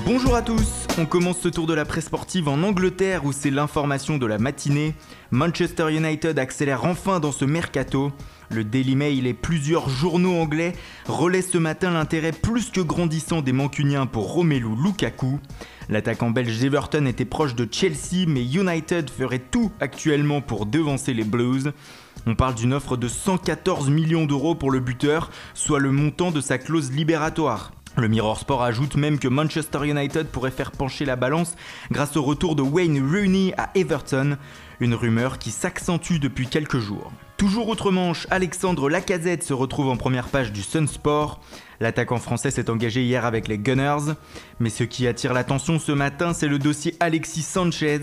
Bonjour à tous, on commence ce tour de la presse sportive en Angleterre où c'est l'information de la matinée. Manchester United accélère enfin dans ce mercato. Le Daily Mail et plusieurs journaux anglais relaient ce matin l'intérêt plus que grandissant des Mancuniens pour Romelu Lukaku. L'attaquant belge Everton était proche de Chelsea, mais United ferait tout actuellement pour devancer les Blues. On parle d'une offre de 114 millions d'euros pour le buteur, soit le montant de sa clause libératoire. Le Mirror Sport ajoute même que Manchester United pourrait faire pencher la balance grâce au retour de Wayne Rooney à Everton, une rumeur qui s'accentue depuis quelques jours. Toujours outre-Manche, Alexandre Lacazette se retrouve en première page du Sun Sport. L'attaquant français s'est engagé hier avec les Gunners, mais ce qui attire l'attention ce matin, c'est le dossier Alexis Sanchez.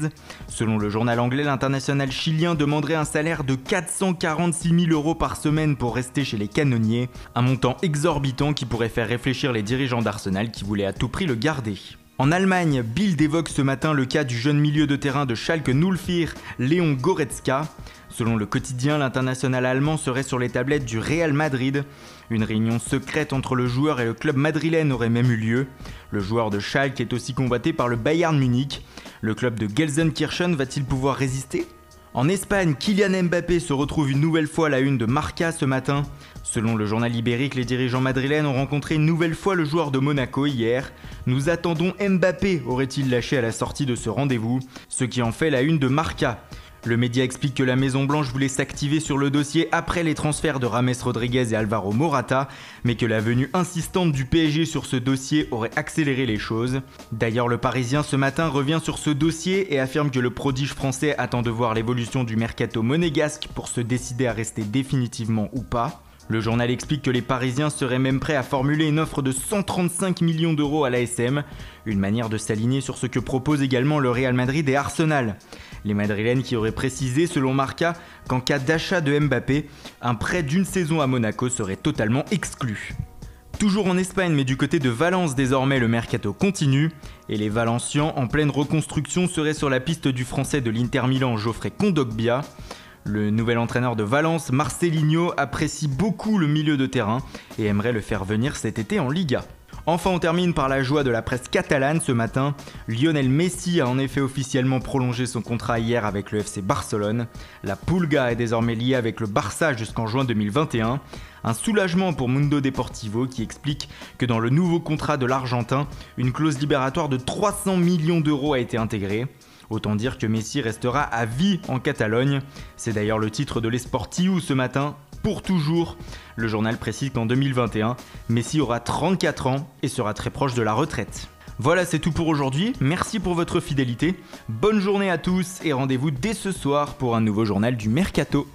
Selon le journal anglais, l'international chilien demanderait un salaire de 446 000 euros par semaine pour rester chez les Canonniers, un montant exorbitant qui pourrait faire réfléchir les dirigeants d'Arsenal qui voulaient à tout prix le garder. En Allemagne, Bild évoque ce matin le cas du jeune milieu de terrain de Schalke 04, Leon Goretzka. Selon le quotidien, l'international allemand serait sur les tablettes du Real Madrid. Une réunion secrète entre le joueur et le club madrilène aurait même eu lieu. Le joueur de Schalke est aussi convoité par le Bayern Munich. Le club de Gelsenkirchen va-t-il pouvoir résister ? En Espagne, Kylian Mbappé se retrouve une nouvelle fois à la une de Marca ce matin. Selon le journal ibérique, les dirigeants madrilènes ont rencontré une nouvelle fois le joueur de Monaco hier. Nous attendons Mbappé, aurait-il lâché à la sortie de ce rendez-vous, ce qui en fait la une de Marca. Le média explique que la Maison-Blanche voulait s'activer sur le dossier après les transferts de James Rodriguez et Alvaro Morata, mais que la venue insistante du PSG sur ce dossier aurait accéléré les choses. D'ailleurs, le Parisien ce matin revient sur ce dossier et affirme que le prodige français attend de voir l'évolution du mercato monégasque pour se décider à rester définitivement ou pas. Le journal explique que les Parisiens seraient même prêts à formuler une offre de 135 millions d'euros à l'ASM, une manière de s'aligner sur ce que proposent également le Real Madrid et Arsenal. Les Madrilènes qui auraient précisé, selon Marca, qu'en cas d'achat de Mbappé, un prêt d'une saison à Monaco serait totalement exclu. Toujours en Espagne, mais du côté de Valence désormais, le mercato continue, et les Valencians en pleine reconstruction seraient sur la piste du français de l'Inter Milan Geoffrey Kondogbia. Le nouvel entraîneur de Valence, Marcelinho, apprécie beaucoup le milieu de terrain et aimerait le faire venir cet été en Liga. Enfin, on termine par la joie de la presse catalane ce matin. Lionel Messi a en effet officiellement prolongé son contrat hier avec le FC Barcelone. La Pulga est désormais liée avec le Barça jusqu'en juin 2021. Un soulagement pour Mundo Deportivo qui explique que dans le nouveau contrat de l'Argentin, une clause libératoire de 300 millions d'euros a été intégrée. Autant dire que Messi restera à vie en Catalogne. C'est d'ailleurs le titre de l'Esportiu ce matin, pour toujours. Le journal précise qu'en 2021, Messi aura 34 ans et sera très proche de la retraite. Voilà, c'est tout pour aujourd'hui. Merci pour votre fidélité. Bonne journée à tous et rendez-vous dès ce soir pour un nouveau journal du Mercato.